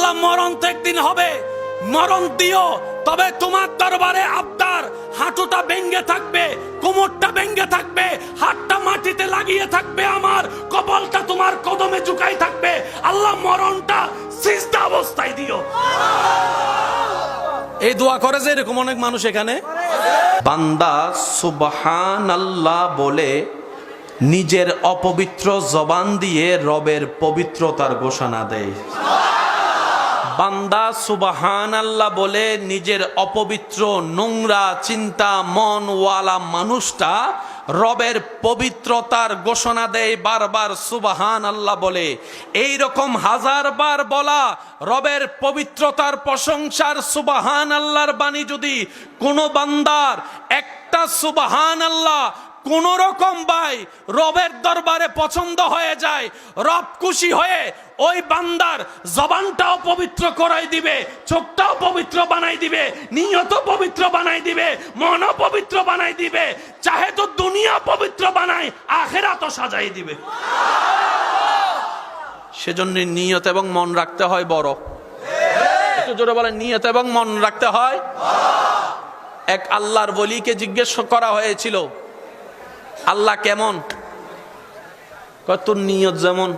আল্লাহ মরণ তো একদিন হবে, মরণ দিও, তবে তোমার দরবারে আবদার, হাঁটুটা ভেঙে থাকবে, কোমরটা ভেঙে থাকবে, হাতটা মাটিতে লাগিয়ে থাকবে, আমার কপালটা তোমার কদমে ঝুঁকাই থাকবে। আল্লাহ মরণটা সিজদা অবস্থায় দিও। এই দোয়া করে যে এরকম অনেক মানুষ এখানে। বান্দা সুবহানাল্লাহ বলে নিজের অপবিত্র জবান দিয়ে রবের পবিত্রতার ঘোষণা দেয়। বান্দা সুবহানাল্লাহ বলে নিজের অপবিত্র নোংরা চিন্তা মনওয়ালা মানুষটা রবের পবিত্রতার ঘোষণা দেয় বারবার সুবহানাল্লাহ বলে। এই রকম হাজারবার বলা রবের পবিত্রতার প্রশংসার সুবহানাল্লাহর বাণী যদি কোন বান্দার একটা সুবহানাল্লাহ কোন রকম ভাই রবের দরবারে পছন্দ হয়ে যায়, রব খুশি হয়ে ওই বান্দার জবানটাও পবিত্র করাই দিবে, চোখটাও পবিত্র বানাই দিবে, নিয়ত পবিত্র বানাই দিবে, মনও পবিত্র বানাই দিবে, চাহে তো দুনিয়া পবিত্র বানায়, আখিরাতও সাজাই দিবে। সেজন্য নিয়ত এবং মন রাখতে হয় বড়। একটু জোরে বলেন, নিয়ত এবং মন রাখতে হয়। এক আল্লাহর ওলিকে জিজ্ঞেস করা হয়েছিল, আল্লাহ কেমন? তোর নিয়ত যেমন।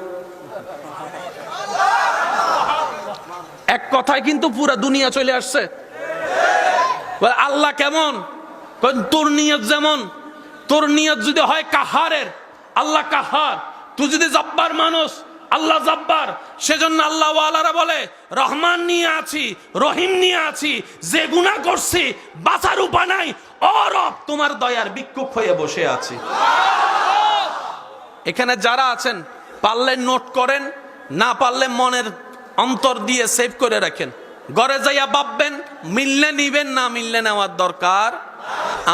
এক কথায় কিন্তু পুরো দুনিয়া চলে আসছে। আল্লাহ কেমন? তোর নিয়ত যেমন। তোর নিয়ত যদি হয় কাহারের, আল্লাহ কাহার। তুই যদি জব্বার মানুষ, আল্লাহ জব্বার। সেজন্য আল্লাহ ওয়ালারা বলে রহমান নিয়ে আছি, রহিম নিয়ে আছি, যে গুনাহ করছি বাঁচার উপায় নাই, ও রব তোমার দয়ার ভিক্ষুক হয়ে বসে আছি। এখানে যারা আছেন পারলে নোট করেন, না পারলে মনের অন্তর দিয়ে সেভ করে রাখেন। ঘরে যাইয়া ভাববেন, মিললে নিবেন, না মিললে নেওয়ার দরকার।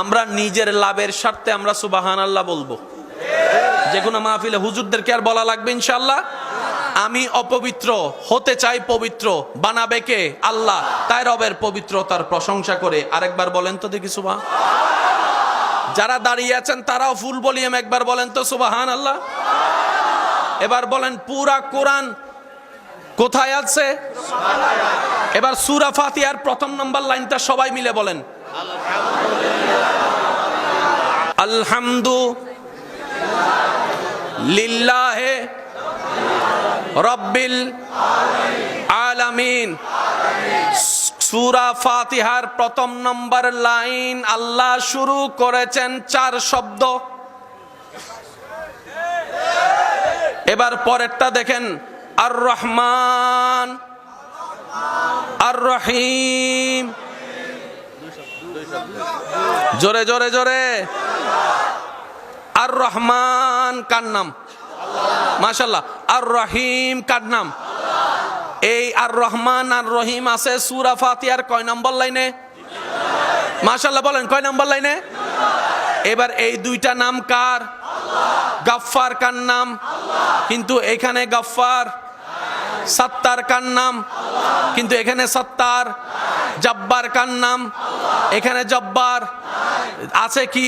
আমরা নিজের লাভের স্বার্থে আমরা সুবহানাল্লাহ বলবো। যে কোনো মাহফিলে হুজুরদেরকে আর বলা লাগবে ইনশাআল্লাহ। আমি অপবিত্র হতে চাই পবিত্র, বানাবে কে? আল্লাহ। তাই রবের পবিত্রতার প্রশংসা করে আরেকবার বলেন তো দেখি সুবহান। যারা দাঁড়িয়ে আছেন তারাও ফুল ভলিউম একবার বলেন তো সুবহানাল্লাহ। এবার বলেন পুরা কোরআন কোথায় আছে? এবার সূরা ফাতিহার প্রথম নম্বর লাইনটা সবাই মিলে বলেন, আলহামদুলিল্লাহি রাব্বিল আলামিন। সূরা ফাতিহার প্রথম নম্বর লাইন আল্লাহ শুরু করেছেন 4 শব্দ। এবার পরেরটা দেখেন, আর রহমান আর রহিম। জোরে জোরে জোরে। আর রহমান কার নাম? মাশাআল্লাহ। আর রহিম কার নাম? এই আর রহমান আর রহিম আছে সূরা ফাতিহার কয় নম্বর লাইনে? মাশাআল্লাহ বলেন, কয় নম্বর লাইনে? এবার এই দুইটা নাম কার? গাফফার কার নাম? কিন্তু এখানে গাফফার। সত্তার কার নাম? কিন্তু এখানে সত্তার। জব্বার কার নাম? এখানে জব্বার। আছে কি?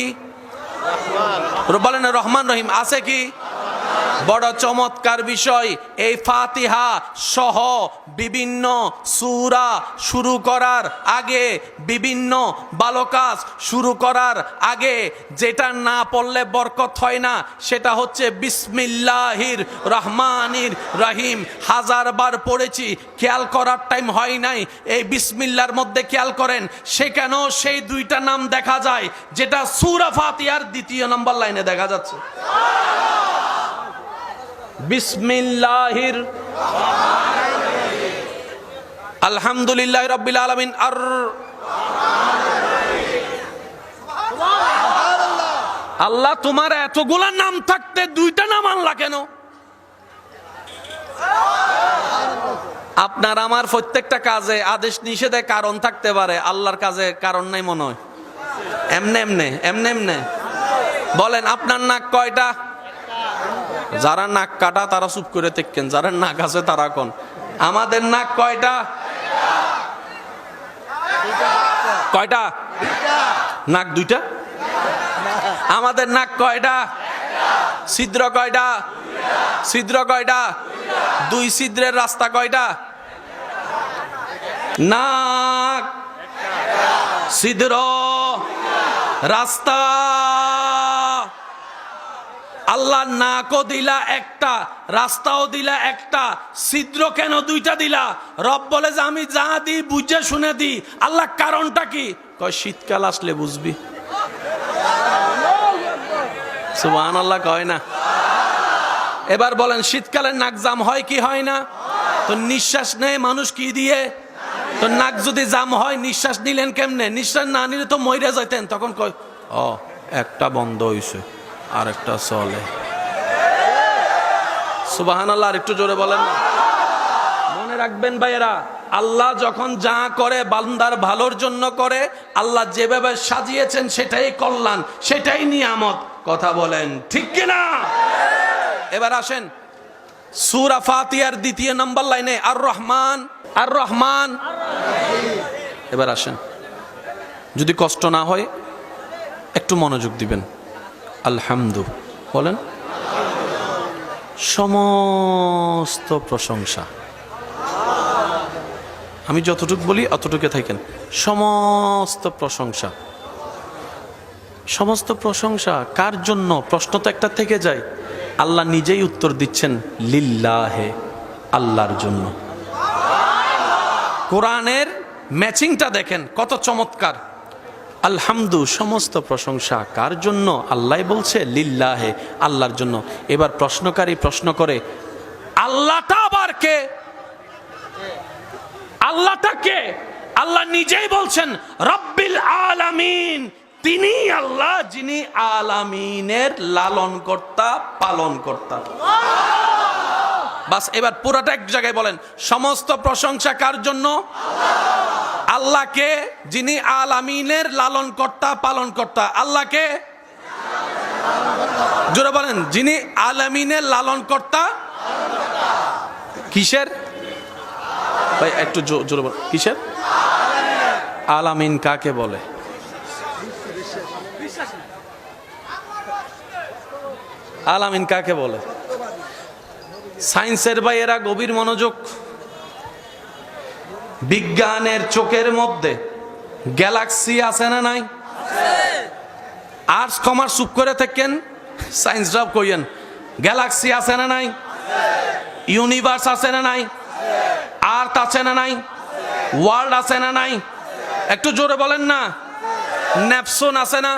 বলেন রহমান রহিম আছে কি? বড় চমৎকার বিষয়, এই ফাতিহা সহ বিভিন্ন সূরা শুরু করার আগে, বিভিন্ন ভালো কাজ শুরু করার আগে যেটা না পড়লে বরকত হয় না, সেটা হচ্ছে বিসমিল্লাহির রহমানির রহিম। হাজারবার পড়েছি, খেয়াল করার টাইম হয় নাই। এই বিসমিল্লাহর মধ্যে খেয়াল করেন, সেখানেও সেই দুইটা নাম দেখা যায় যেটা সূরা ফাতিহার দ্বিতীয় নম্বর লাইনে দেখা যাচ্ছে। বিসমিল্লাহির আলহামদুলিল্লাহি রাব্বিল আলামিন। আর আল্লাহ তোমার এতগুলা নাম থাকতে দুইটা নাম আনলা কেন? আপনার আমার প্রত্যেকটা কাজে আদেশ নিষেধে কারণ থাকতে পারে, আল্লাহর কাজে কারণ নাই মনে হয়। এমনে এমনে এমনে এমনে বলেন, আপনার নাক কয়টা? যারা নাক কাটা তারা চুপ করে দেখেন, যারা নাক আছে তারা কোন। আমাদের নাক কয়টা? কয়টা? নাক দুইটা। আমাদের নাক কয়টা? ছিদ্র কয়টা? ছিদ্র কয়টা? 2 ছিদ্রের রাস্তা কয়টা? নাক, ছিদ্র, রাস্তা। আল্লাহ নাকও দিলা একটা, রাস্তাও দিলা একটা, ছিদ্র কেন দুইটা দিলা? রব বলে যে আমি যা দিই বুঝে শুনে দিই। আল্লাহ কারণটা কি? কয় শীতকাল আসলে বুঝবি। সুবহানাল্লাহ কয় না? এবার বলেন শীতকালে নাক জাম হয় কি হয় না? তো নিঃশ্বাস নেয় মানুষ কি দিয়ে? তো নাক যদি জাম হয় নিঃশ্বাস নিলেন কেমনে? নিঃশ্বাস না নিলে তো মইরা যাইতেন। তখন কয় ও একটা বন্ধ হইছে আর একটা চলে। সুবহানাল্লাহ, আর একটু জোরে বলেন না। মনে রাখবেন ভাইয়েরা, আল্লাহ যখন যা করে বান্দার ভালোর জন্য করে। আল্লাহ যেভাবে সাজিয়েছেন সেটাই কল্যাণ, সেটাই নিয়ামত। কথা বলেন ঠিক কিনা? এবার আসেন সূরা ফাতিহার ২ নম্বর লাইনে আর রহমান, আর রহমান। এবার আসেন, যদি কষ্ট না হয় একটু মনোযোগ দিবেন। আলহামদু বলেন। সমস্ত প্রশংসা, আমি যতটুকু বলি অতটুকু থাকেন। সমস্ত প্রশংসা, সমস্ত প্রশংসা কার জন্য? প্রশ্ন তো একটা থেকে যায়। আল্লাহ নিজেই উত্তর দিচ্ছেন, লিল্লাহে, আল্লাহর জন্য। কোরআনের ম্যাচিংটা দেখেন কত চমৎকার। আলহামদু, সমস্ত প্রশংসা কার জন্য? আল্লাহ বলছে লিল্লাহে, আল্লাহর জন্য। এবার প্রশ্নকারী প্রশ্ন করে, আল্লাহটা আবার কে? আল্লাহটা কে? আল্লাহ নিজেই বলছেন রব্বিল আলামিন। তিনি আল্লাহ যিনি আলামিনের লালন কর্তা, পালন কর্তা। বাস, এবার পুরাটা এক জায়গায় বলেন, সমস্ত প্রশংসা কার জন্য? আল্লাহকে, যিনি আলামিনের লালন কর্তা, পালন কর্তা। আল্লাহকে জোরে বলেন, যিনি আলামিনের লালন কর্তা। কিসের ভাই? একটু জোরে বলেন, কিসের? আলামিন কাকে বলে? আলামিন কাকে বলে? সায়েন্সের ভাইয়েরা গভীর মনোযোগ। বিজ্ঞানের চোখের মধ্যে গ্যালাক্সি আছে না নাই? আর্টস কমার্স চুপ করে থাকেন, সায়েন্স জব কইেন। গ্যালাক্সি আছে না নাই? ইউনিভার্স আছে না নাই? আর্থ আছে না নাই? ওয়ার্ল্ড আছে না নাই? একটু জোরে বলেন না। নেপচুন আছে না?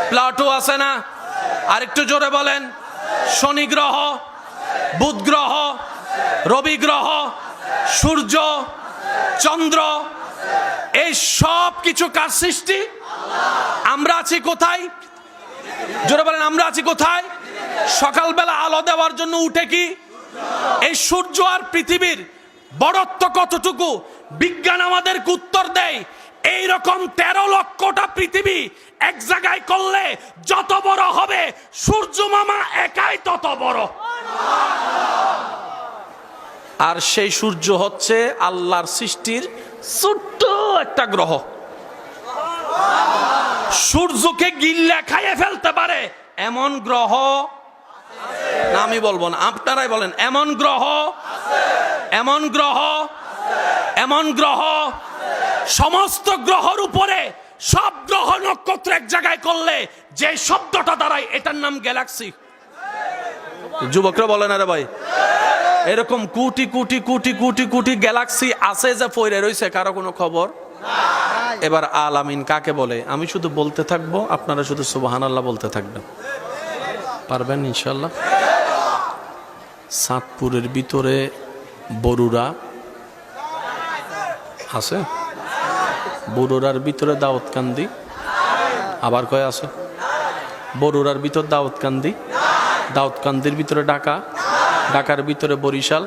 প্লাটো আছে না? আর একটু জোরে বলেন। শনি গ্রহ, বুধ গ্রহ, রবি গ্রহ, সূর্য, চন্দ্র, এই সব কিছু কার সৃষ্টি? আমরা আছি কোথায়? জোরে বলেন, আমরা আছি কোথায়? সকালবেলা আলো দেওয়ার জন্য উঠে কি? এই সূর্য আর পৃথিবীর বড়ত্ব কতটুকু? বিজ্ঞান আমাদেরকে উত্তর দেয়, এইরকম 13 লক্ষটা পৃথিবী এক জায়গায় করলে যত বড় হবে, সূর্য মামা একাই তত বড়। আর সেই সূর্য হচ্ছে আল্লাহর সৃষ্টির ছোট্ট একটা গ্রহ। সূর্যকে গিল্লা খাইয়ে ফেলতে পারে এমন গ্রহ না, আমি বলবো না, আপনারাই বলেন। এমন গ্রহ, এমন গ্রহ, এমন গ্রহ, সমস্ত গ্রহর উপরে সব গ্রহ নক্ষত্র এক জায়গায় করলে যে শব্দটা দাঁড়ায়, এটার নাম গ্যালাক্সি। যুবকরা বলেন, আরে ভাই, এরকম কোটি কোটি কোটি কোটি কোটি গ্যালাক্সি আছে যে পড়ে রয়েছে, কারো কোনো খবর। এবার আলামিন কাকে বলে? আমি শুধু বলতে থাকবো, আপনারা শুধু সুবহানাল্লাহ বলতে থাকবেন। পারবেন ইনশাল্লাহ? চাঁদপুরের ভিতরে বরুড়া আছে, বরুড়ার ভিতরে দাউদকান্দি, আবার কয় আছে? বরুড়ার ভিতর দাউদকান্দি, দাউদকান্দির ভিতরে ঢাকা, ঢাকার ভিতরে বরিশাল,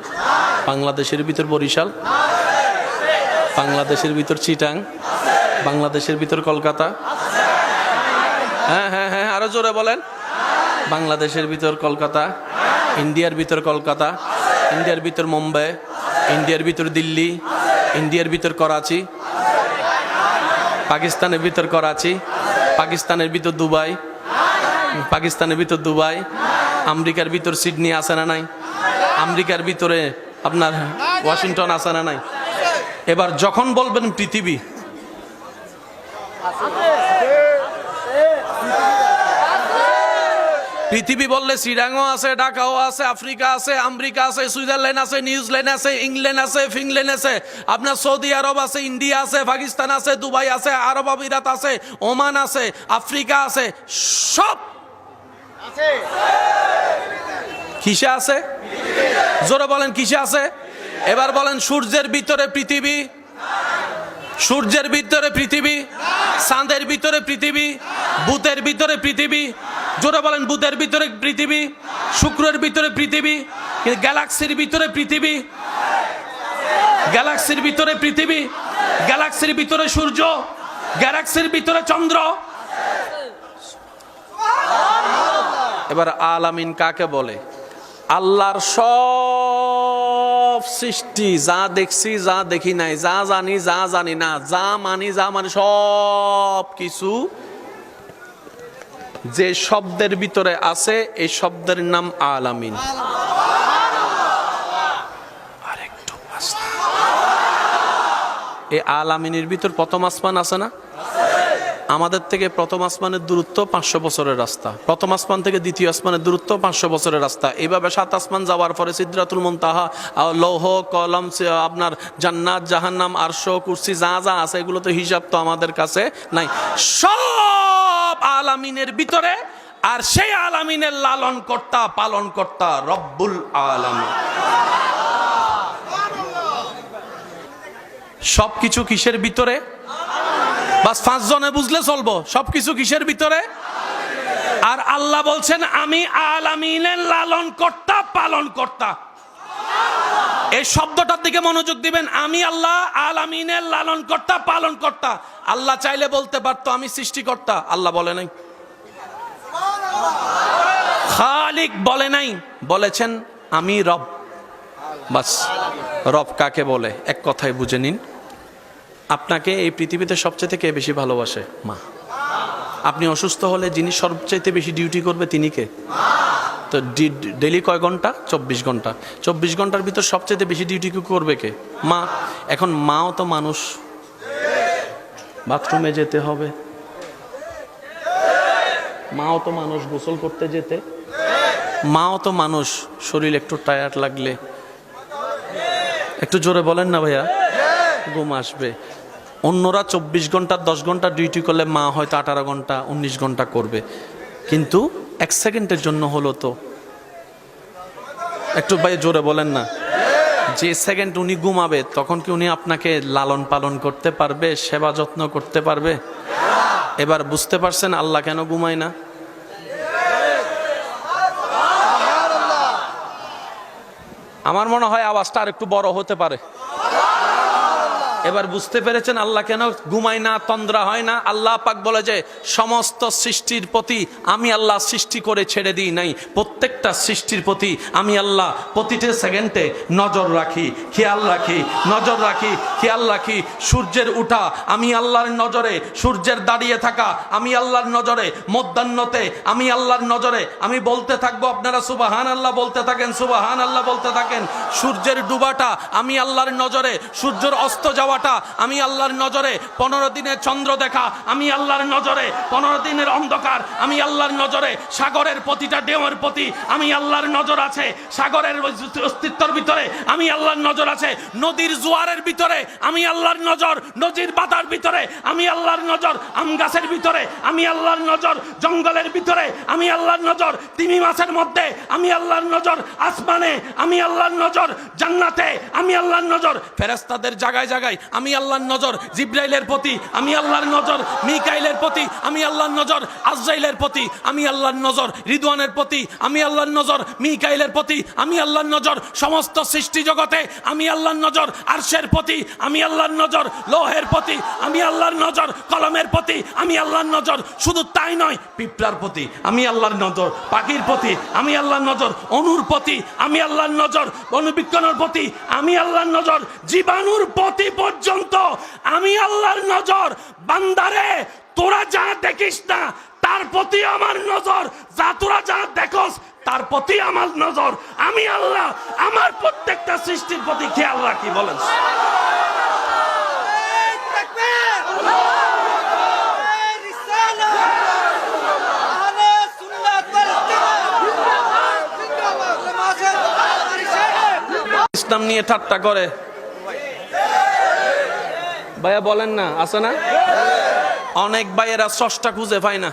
বাংলাদেশের ভিতর বরিশাল, বাংলাদেশের ভিতর চিটাং, বাংলাদেশের ভিতর কলকাতা। হ্যাঁ হ্যাঁ হ্যাঁ, আরো জোরে বলেন। বাংলাদেশের ভিতর কলকাতা, ইন্ডিয়ার ভিতর কলকাতা, ইন্ডিয়ার ভিতর মুম্বাই, ইন্ডিয়ার ভিতর দিল্লি, ইন্ডিয়ার ভিতর করাচি, পাকিস্তানের ভিতর করাচি, পাকিস্তানের ভিতর দুবাই, পাকিস্তানের ভিতর দুবাই, আমেরিকার ভিতর সিডনি আছে না নাই? আমেরিকার ভিতরে আপনার ওয়াশিংটন আছে না নাই? এবার যখন বলবেন পৃথিবী, পৃথিবী বললে শ্রীরাঙ্গও আছে, ঢাকাও আছে, আফ্রিকা আছে, আমেরিকা আছে, সুইজারল্যান্ড আছে, নিউজিল্যান্ড আছে, ইংল্যান্ড আছে, ফিনল্যান্ড আছে, আপনার সৌদি আরব আছে, ইন্ডিয়া আছে, পাকিস্তান আছে, দুবাই আছে, আরব আমিরাত আছে, ওমান আছে, আফ্রিকা আছে, সব কিসে আছে? জোরে বলেন কিসে আছে? এবার বলেন সূর্যের ভিতরে পৃথিবী, সূর্যের ভিতরে পৃথিবী, চাঁদের ভিতরে পৃথিবী, বুধের ভিতরে পৃথিবী, জোরে বলেন বুধের ভিতরে পৃথিবী, শুক্রের ভিতরে পৃথিবী, গ্যালাক্সির ভিতরে পৃথিবী, গ্যালাক্সির ভিতরে পৃথিবী, গ্যালাক্সির ভিতরে সূর্য, গ্যালাক্সির ভিতরে চন্দ্র। এবার আলামিন কাকে বলে? আল্লাহর সব সৃষ্টি, যা দেখছি যা দেখি নাই, যা জানি যা জানি না, যা মানি যা মানি, সব কিছু যে শব্দের ভিতরে আছে, এই শব্দের নাম আলামিন। আরেকটু এই আলামিনের ভিতর প্রথম আসমান আছে না? আমাদের থেকে প্রথম আসমানের দূরত্ব 500 বছরের রাস্তা, প্রথম আসমান থেকে দ্বিতীয় আসমানের দূরত্ব 500 বছরের রাস্তা। এইভাবে 7 আসমান যাওয়ার পরে সিদরাতুল মুনতাহা, লৌহ কলম, আপনার জান্নাত, জাহান্নাম, আরশ, কুরসি, যা যা আছে এগুলো তো হিসাব তো আমাদের কাছে নাই, সব আলামিনের ভিতরে। আর সেই আলামিনের লালন কর্তা পালন কর্তা রব্বুল আলামিন। সবকিছু কিসের ভিতরে? বাস 5 জনে বুঝলে চলবো, সবকিছু কিসের ভিতরে? আর আল্লাহ বলছেন আমি আলামিনের লালন কর্তা পালন কর্তা। এই শব্দটার দিকে মনোযোগ দিবেন। আমি আল্লাহ আলামিনের লালন কর্তা পালন কর্তা। আল্লাহ চাইলে বলতে পারতো আমি সৃষ্টিকর্তা, আল্লাহ বলে নাই। খালিক বলে নাই, বলেছেন আমি রব। বাস রব কাকে বলে? এক কথায় বুঝে নিন। আপনাকে এই পৃথিবীতে সবচেয়ে কে বেশি ভালোবাসে? মা। আপনি অসুস্থ হলে যিনি সবচেয়ে বেশি ডিউটি করবে তিনি কে? তো ডেলি কয় ঘন্টা? 24 ঘন্টা। 24 ঘন্টার ভিতর সবচেয়ে বেশি ডিউটি করবে কে? মা। এখন মাও তো মানুষ, বাথরুমে যেতে হবে, মাও তো মানুষ, গোসল করতে যেতে, মাও তো মানুষ, শরীর একটু টায়ার্ড লাগলে, একটু জোরে বলেন না ভাইয়া, ঘুম আসবে। অন্যরা 24 ঘন্টা 10 ঘন্টা ডিউটি করলে মা হয়তো 18 ঘন্টা 19 ঘন্টা করবে, কিন্তু 1 সেকেন্ডের জন্য হলো তো, একটু ভাই জোরে বলেন না, যে সেকেন্ড উনি ঘুমাবে তখন কি উনি আপনাকে লালন পালন করতে পারবে, সেবা যত্ন করতে পারবে? এবার বুঝতে পারছেন আল্লাহ কেন ঘুমায় না? আমার মনে হয় আওয়াজটা আর একটু বড় হতে পারে। এবার বুঝতে পেরেছেন আল্লাহ কেন ঘুমায় না, তন্দ্রা হয় না? আল্লাহ পাক বলে যে সমস্ত সৃষ্টির প্রতি আমি আল্লাহ সৃষ্টি করে ছেড়ে দিই নাই, প্রত্যেকটা সৃষ্টির প্রতি আমি আল্লাহ প্রতিটা সেকেন্ডে নজর রাখি, খেয়াল রাখি, নজর রাখি, খেয়াল রাখি। সূর্যের উঠা আমি আল্লাহর নজরে, সূর্যের দাঁড়িয়ে থাকা আমি আল্লাহর নজরে, মধ্যাহ্নতে আমি আল্লাহর নজরে। আমি বলতে থাকবো, আপনারা সুবহান আল্লাহ বলতে থাকেন, সুবহান আল্লাহ বলতে থাকেন। সূর্যের ডুবাটা আমি আল্লাহর নজরে, সূর্যের অস্ত যাওয়াটা আমি আল্লাহর নজরে, 15 দিনের চন্দ্র দেখা আমি আল্লাহর নজরে, 15 দিনের অন্ধকার আমি আল্লাহর নজরে, সাগরের প্রতিটা ঢেউয়ের প্রতি আমি আল্লাহর নজর আছে, সাগরের অস্তিত্বের ভিতরে আমি আল্লাহর নজর আছে, নদীর জোয়ারের ভিতরে আমি আল্লাহর নজর, নদীর বাতার ভিতরে আমি আল্লাহর নজর, আম গাছের ভিতরে আমি আল্লাহর নজর, জঙ্গলের ভিতরে আমি আল্লাহর নজর, তিমি মাছের মধ্যে আমি আল্লাহর নজর, আসমানে আমি আল্লাহর নজর, জান্নাতে আমি আল্লাহর নজর, ফেরেশতাদের জায়গায় জায়গায় আমি আল্লাহর নজর, জিবরাইলের প্রতি আমি আল্লাহর নজর, মিকাইলের প্রতি আমি আল্লাহর নজর, আজরাইলের প্রতি আমি আল্লাহর নজর, রিদওয়ানের প্রতি আমি আল্লাহর নজর, মিকাইলের প্রতি আমি আল্লাহর নজর, সমস্ত সৃষ্টি জগতে আমি আল্লাহর নজর, আরশের প্রতি আমি আল্লাহর নজর, লৌহের প্রতি আমি আল্লাহর নজর, কলমের প্রতি আমি আল্লাহর নজর। শুধু তাই নয়, পিঁপড়ার প্রতি আমি আল্লাহর নজর, পাখির প্রতি আমি আল্লাহর নজর, অণুর প্রতি আমি আল্লাহর নজর, অনুবীক্ষণের প্রতি আমি আল্লাহর নজর, জীবাণুর প্রতি পর্যন্ত আমি আল্লাহর নজর। বান্দারে তোরা যা দেখিস না তার প্রতি আমার নজর, যা তোরা যা দেখোস তার প্রতি আমার নজর। আমি আল্লাহ আমার প্রত্যেকটা সৃষ্টির প্রতি খেয়াল রাখি। বলেন ইসলাম নিয়ে ঠাট্টা করে। ভাইয়া বলেন না, আছে না? অনেক ভাইয়েরা স্রষ্টা খুঁজে পায় না।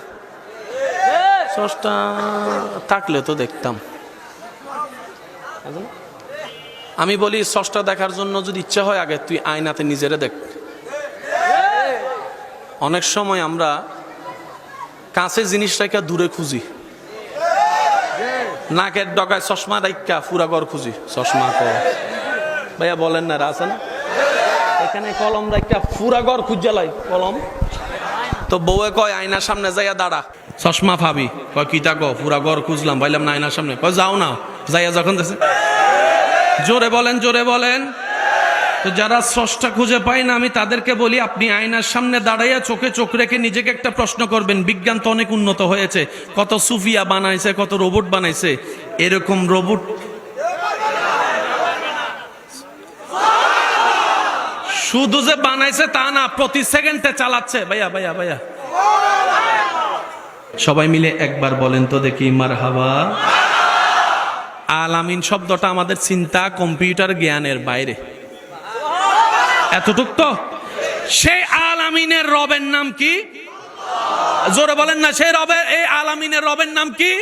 স্রষ্টা থাকলে তো দেখতাম। আমি বলি স্রষ্টা দেখার জন্য যদি ইচ্ছা হয়, আগে তুই আয়নাতে নিজেরে দেখ। অনেক সময় আমরা কাছে জিনিসটাকে দূরে খুঁজি, নাকের ডগায় চশমা রাইখা পুরা ঘর খুঁজি, চশমা কর। ভাইয়া বলেন না, আছে না? এখানে কলম রাইখা পুরা ঘর খুঁজালাই কলম। তো বউয়ে কয় আয়নার সামনে যাইয়া দাঁড়া, চশমা পাবি। কয় কি তাকো, পুরা ঘর খুঁজলাম, ভাইলাম না আয়নার সামনে। কয় যাও না, যাইয়া যখন জোরে বলেন, জোরে বলেন। তো যারা স্রষ্টা খুঁজে পায় না, আমি তাদেরকে বলি আপনি আয়নার সামনে দাঁড়াইয়া চোখে চোখ রেখে নিজেকে একটা প্রশ্ন করবেন। বিজ্ঞান তো অনেক উন্নত হয়েছে, কত সুফিয়া বানাইছে, কত রোবট বানাইছে। এরকম রোবট শুধু যে বানাইছে তা না, প্রতি সেকেন্ডে চালাচ্ছে। ভাইয়া ভাইয়া ভাইয়া সবাই মিলে একবার বলেন তো দেখি মারহাবা। আলামিন শব্দটা আমাদের চিন্তা কম্পিউটার জ্ঞানের বাইরে, এতটুক তো। সেই আলামিনের রবের নাম কি? জোরে বলেন না, সেই রবের, এই আলামিনের রবের নাম কি?